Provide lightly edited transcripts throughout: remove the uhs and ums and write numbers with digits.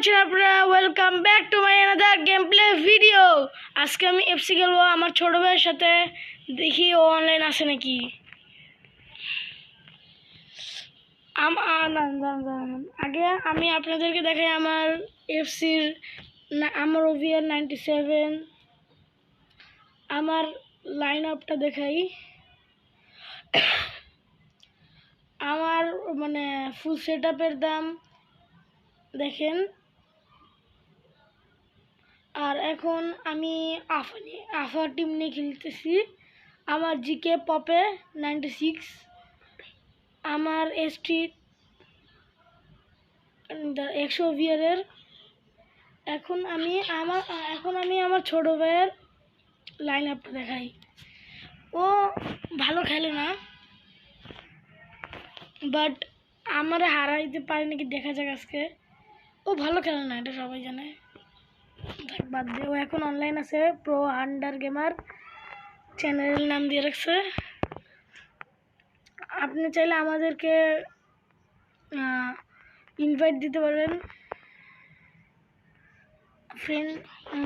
আছেন আপনারা? Welcome back to my another game play video. আজকে আমি এফসি খেলবো আমার ছোট ভাইয়ের সাথে। দেখি ও অনলাইন আছে নাকি। আগে আমি আপনাদেরকে দেখাই আমার এফসির আমার ওভিআর 97 আমার লাইন আপটা দেখাই। আমার মানে ফুল সেট আপের দাম দেখেন। আর এখন আমি আফা টিম নিয়ে খেলতেছি। আমার জিকে পপে 96, আমার এসটি 100 ভিয়ারের। এখন আমি আমার ছোট ভাইয়ের লাইন আপটা দেখাই। ও ভালো খেলে না, বাট আমার হারাইতে পারে নাকি দেখা যাক আজকে। ও ভালো খেলে না, এটা সবাই জানে, বাদ দিয়ে। ও এখন অনলাইন আছে, প্রো আন্ডার গেমার চ্যানেলের নাম দিয়ে রাখছে। আপনি চাইলে আমাদেরকে ইনভাইট দিতে পারেন,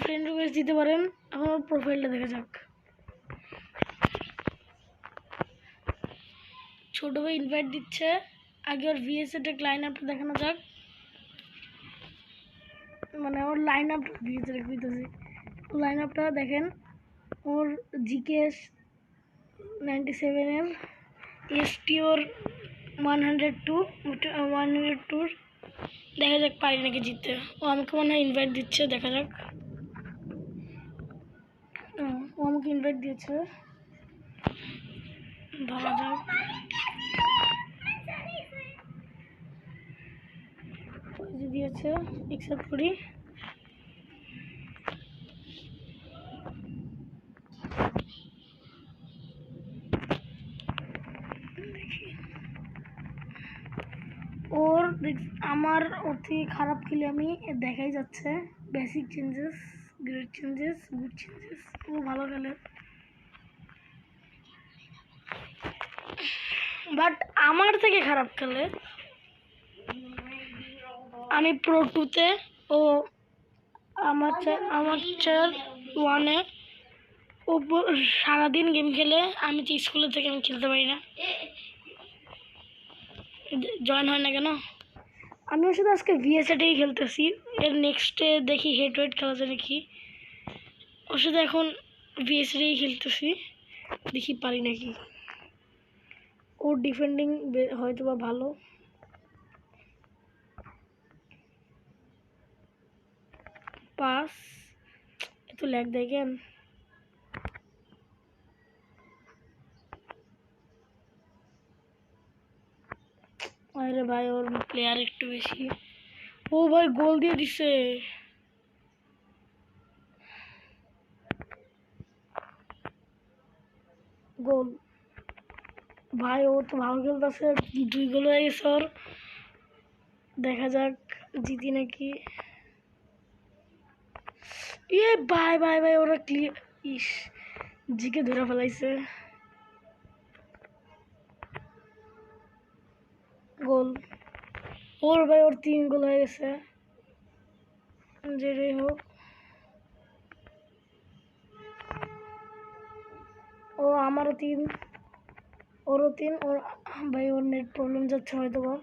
ফ্রেন্ড রিকোয়েস্ট দিতে পারেন। আমার প্রোফাইলটা দেখা যাক। ছোট ভাই ইনভাইট দিচ্ছে। আগে ওর ভিএসএটেক লাইন আপটা দেখানো যাক, মানে ওর লাইন আপ ভিএসএটেক দিতেছি। লাইন আপটা দেখেন। ওর জিকেএস 97 এসটি ওর 102 দেখা যাক পারি নাকি জিততে। ও আমাকে মনে হয় ইনভাইট দিচ্ছে, দেখা যাক। ও আমাকে ইনভাইট দিয়েছে, ধরা যাক। দিয়েছে, অ্যাকসেপ্ট করি। আমার ওর থেকে খারাপ খেলে আমি দেখাই যাচ্ছে। Basic changes, great changes, good changes. ও ভালো খেলে, বাট আমার থেকে খারাপ খেলে। আমি প্রো 2-তে, ও আমার 1-এ। ও সারাদিন গেম খেলে। আমি তো স্কুলে থেকে আমি খেলতে পারি না, জয়েন হয় না কেন। আমি ওর সাথে আজকে ভিএসএটেই খেলতেছি। এর নেক্সটে দেখি হেড টু হেড খেলা যায় নাকি। ওর সাথে এখন ভিএসএটেই খেলতেছি, দেখি পারি নাকি। ওর ডিফেন্ডিং হয়তো বা ভালো। পাস এত ল্যাগ দেখেন। আরে ভাই, ওর প্লেয়ার একটু বেশি। ও ভাই গোল দিয়ে দিছে। গোল ভাই, ও তো ভালো খেলতেছে। 2 গোল হয়ে গেছে ওর। দেখা যাক জিতি নাকি। ভাই ভাই ভাই, ওরা ক্লিয়ার। জিকে ধরে ফেলাইছে। গোল ওর ভাই, ওর 3 গোল হয়ে গেছে। যেটাই হোক, ও আমারও 3, ওরও 3। ওর ভাই, ওর নেট প্রবলেম যাচ্ছে হয়তো বা।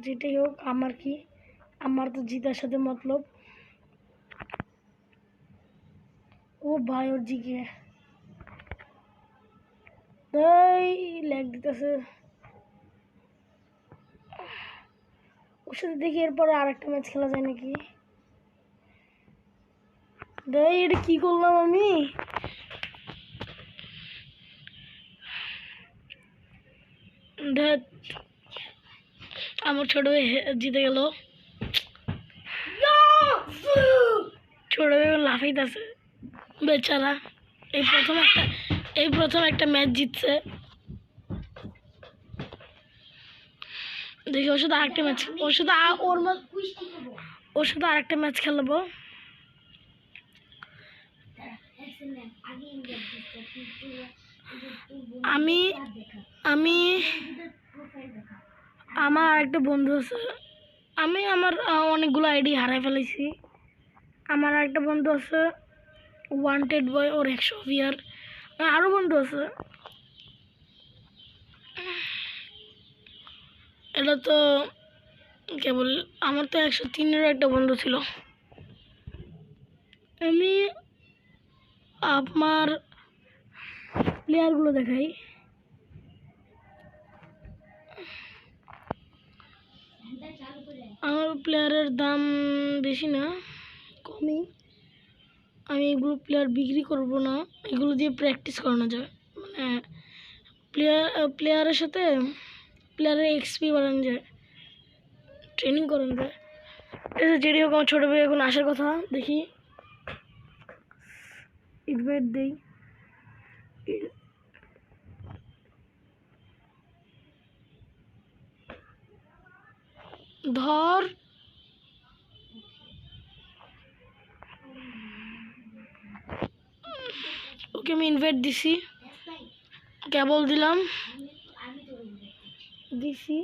যেটাই হোক, আমার কি, আমার তো জিতার সাথে মতলব। ও ভাই, ওর জিকে ল্যাগ দিতেছে। ওর সাথে দেখি এরপরে আরেকটা ম্যাচ খেলা যায় নাকি। এটা কি করলাম আমি। আমার ছোট ভাই জিতে গেল। ছোট ভাই লাফাইতেছে বেচারা। এই প্রথম একটা ম্যাচ জিতছে। দেখি ওর সাথে আরেকটা ম্যাচ, ওর সাথে আরেকটা ম্যাচ খেলবো। আমি আমার আরেকটা বন্ধু আছে, আমি আমার অনেকগুলো আইডি হারাই ফেলেছি। আমার একটা বন্ধু আছে ওয়ান্টেড বয়, ওর 100 ভিয়ার। আরও বন্ধু আছে। এটা তো কেবল আমার তো 103-এরও একটা বন্ধু ছিল। আমি আমার প্লেয়ারগুলো দেখাই। আমার প্লেয়ারের দাম বেশি না, কমই। আমি এগুলো প্লেয়ার বিক্রি করব না, এগুলো দিয়ে প্র্যাকটিস করানো যায়। মানে প্লেয়ারের সাথে প্লেয়ারের এক্সপি বাড়ানো যায়, ট্রেনিং করানো যায়। এটা যেটি হোক আমার ছোটো ভাই এখন আসার কথা, দেখি ইনভাইট দেই। ধর ওকে আমি ইনভাইট দিছি, কেবল দিলাম, দিছি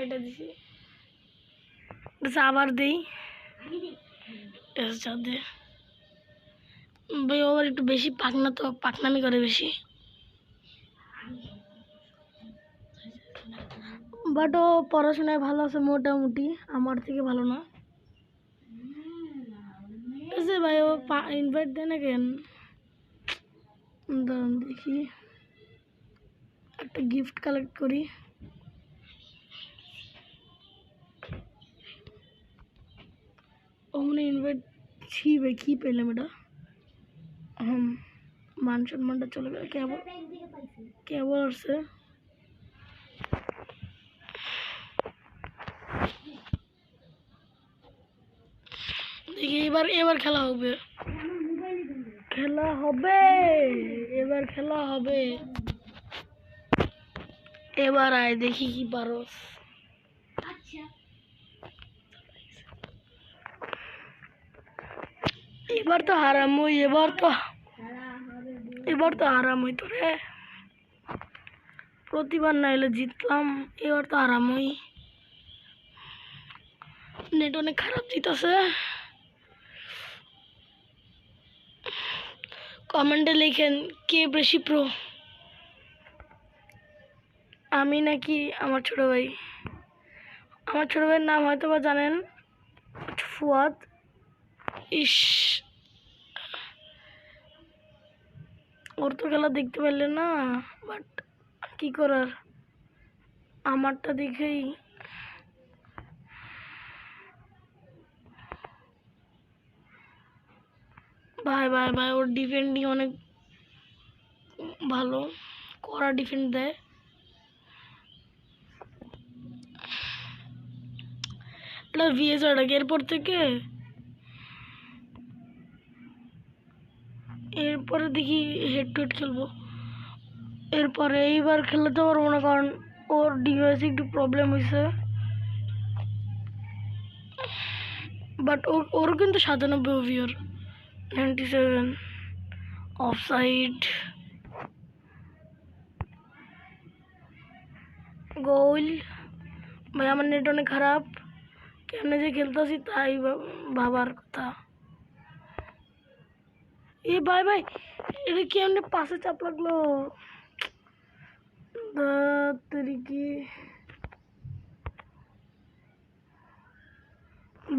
এটা দিছি, আবার দেই। দে ভাই, ও আবার একটু বেশি পাকনা, তো পাকনামি করে বেশি। বাট ও পড়াশোনায় ভালো আছে মোটামুটি, আমার থেকে ভালো না। ভাই ও ইনভাইট দেয় না কেন? দাঁড়ান দেখি, একটা গিফট কালেক্ট করি। ওখানে ইনভাইট ছি ভাই, কী পেলাম এটা? মান সম্মানটা চলে গেল, কেবল কেবল আসছে। দেখি এবার এবার খেলা হবে, খেলা হবে, এবার খেলা হবে। এবার আয় দেখি কি পারো। এবার তো হারামই, এবার তো হারামই তো রে। প্রতিবার না এলে জিতলাম, এবার তো হারামই। নেট অনেক খারাপ জিতেছে। কমেন্টে লিখেন কে বেশি প্রো, আমি নাকি আমার ছোট ভাই? আমার ছোট ভাইয়ের নাম হয়তো বা জানেন, ফুয়াদ। ইস, ওর তো খেলা দেখতে পারলেন না, বাট কি করার, আমারটা দেখেই। ভাই ভাই ভাই, ওর ডিফেন্ডিং অনেক ভালো, কড়া ডিফেন্ড দেয়। এটা ভিএসআর এরপর থেকে, এরপরে দেখি হেড টু হেড খেলবো। এরপরে এইবার খেলতে পারবো না, কারণ ওর ডিভাইসে একটু প্রবলেম হয়েছে। বাট ওর কিন্তু 97 ওভিয়ার, 97 অফসাইড, গোল। ভাই আমার নেট অনেক খারাপ, কেমনে যে খেলতেছি তাই ভাবার কথা। এ ভাই ভাই, এটা কেমনে পাশে চাপ লাগলো তরিকি।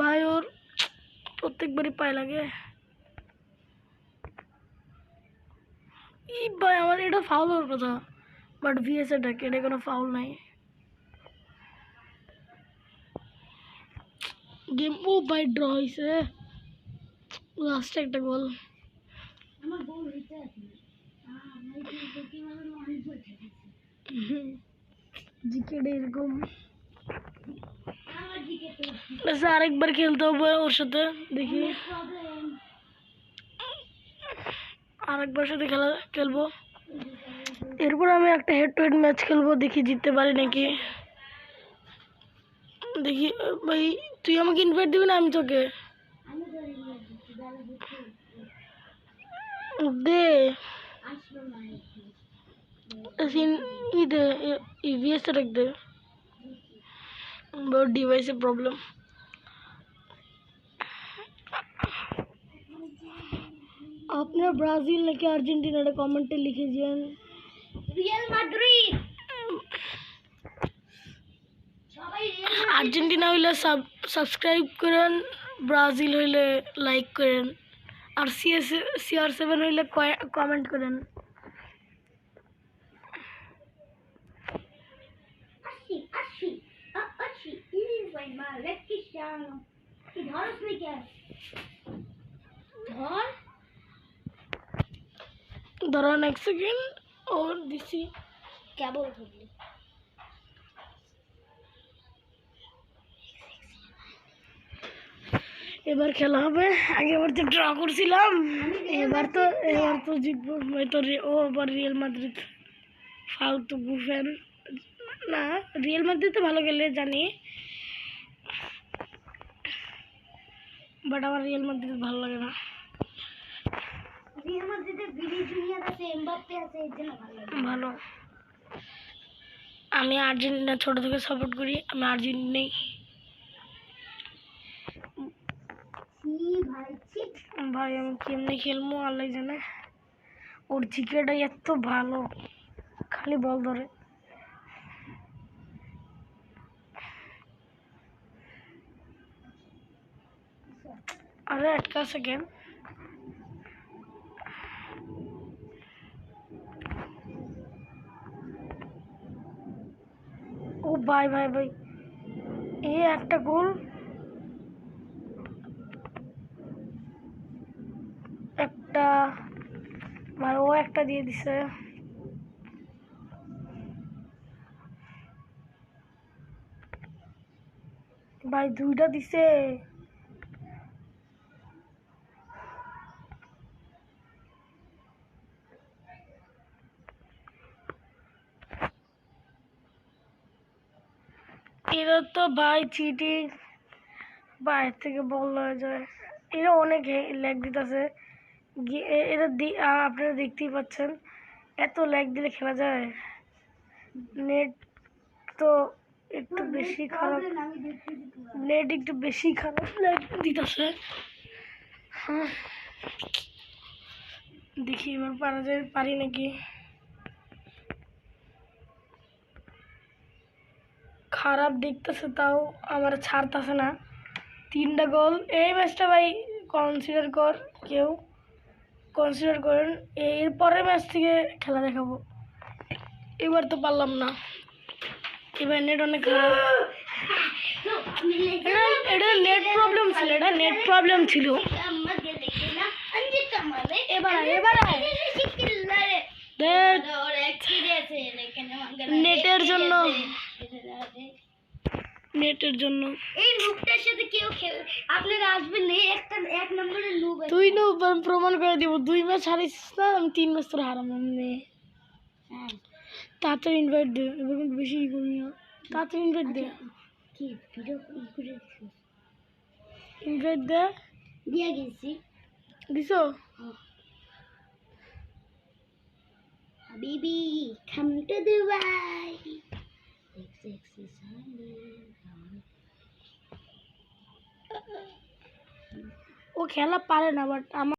ভাই ওর প্রত্যেকবারই পায়ে লাগে। এই ভাই আমার এটা ফাউল হওয়ার কথা, বাট ভিএসএ ডাকে, এটা কোনো ফাউল নাই। গেম ও ভাই ড্র হয়েছে, লাস্টে একটা গোল। জিকেডে এরকম আরেকবার খেলতে হবে ওর সাথে, দেখি আরেকবার সাথে খেলবো। এরপর আমি একটা হেড টু হেড ম্যাচ খেলবো, দেখি জিততে পারি নাকি। দেখি ভাই, তুই আমাকে ইনভাইট দিবি না আমি তোকে দে, ईवीएस से रख दे, बहुत डिवाइस है प्रॉब्लम। आपने ब्राजील नाকি आर्जेंटिना कमेंटे लिखे दिएन। रियल माद्रिद आर्जेंटिना হইলে সাবস্ক্রাইব করেন, ব্রাজিল হইলে লাইক করেন, আর CR7 হইলে কমেন্ট করেন। ধরেন এক সেকেন্ড और दिसी क्या बोल रही এবার খেলা হবে। আগেবার তো ড্র করছিলাম, এবার তো জিতবো। হয়তো ও আবার রিয়াল মাদ্রিদ ফালতু গুফেন না, রিয়াল মাদ্রিদ তো ভালো খেলে জানি, বাট আমার রিয়াল মাদ্রিদ ভালো লাগে না। রিয়াল মাদ্রিদের ভিনি জুনিয়র আছে, এমবাপ্পে আছে, এর জন্য ভালো লাগে। ভালো, আমি আর্জেন্টিনা ছোট থেকে সাপোর্ট করি, আমি আর্জেন্টিনাই। ভাই আমি কেমনে খেলবো আল্লাহ জানে। ওর জিকেটা এত ভালো, খালি বল ধরে। अरे अटका सेकेंड ओ भाई भाई भाई ये একটা গোল, একটা ভাই ও একটা দিয়ে দিছে ভাই, দুইটা দিছে। এরা তো ভাই চিটিং, বাইরে থেকে বল হয়ে যায়। এরা অনেক ল্যাগ দিতেছে, এরা আপনারা দেখতেই পাচ্ছেন, এত ল্যাগ দিলে খেলা যায়। নেট তো একটু বেশি খারাপ, নেট একটু বেশি খারাপ ল্যাগ দিতেছে। হ্যাঁ দেখি এবার পারি নাকি। খারাপ দেখতেছে তাও আমার ছাড়তেছে না। 3টা গোল এই ম্যাচটা ভাই কনসিডার কর, কেউ কনসিডার করেন। এর পরের ম্যাচ থেকে খেলা দেখাবো। এবার তো পারলাম না, এবার নেট অনেক খারাপ। এটা নেট প্রবলেম ছিল, এটা নেট প্রবলেম ছিল। নেটের জন্য এই লুপটার সাথে কেউ খেলে আপনারা আসবেন না, একটা এক নম্বরের লুপ। তুই নো প্রমাণ করে দিব, 2 ম্যাচ হারিস না, আমি 3 ম্যাচ তোর হারাম। এমনি তাড়াতাড়ি ইনভাইট দে, এবার কিন্তু বেশি করি না, তাড়াতাড়ি ইনভাইট দে। কি ভিডিও করে ইনভাইট দে, দিয়ে গেছি। দিছো? হাবিবি কাম টু দুবাই। ও খেলা পারে না, বাট আমার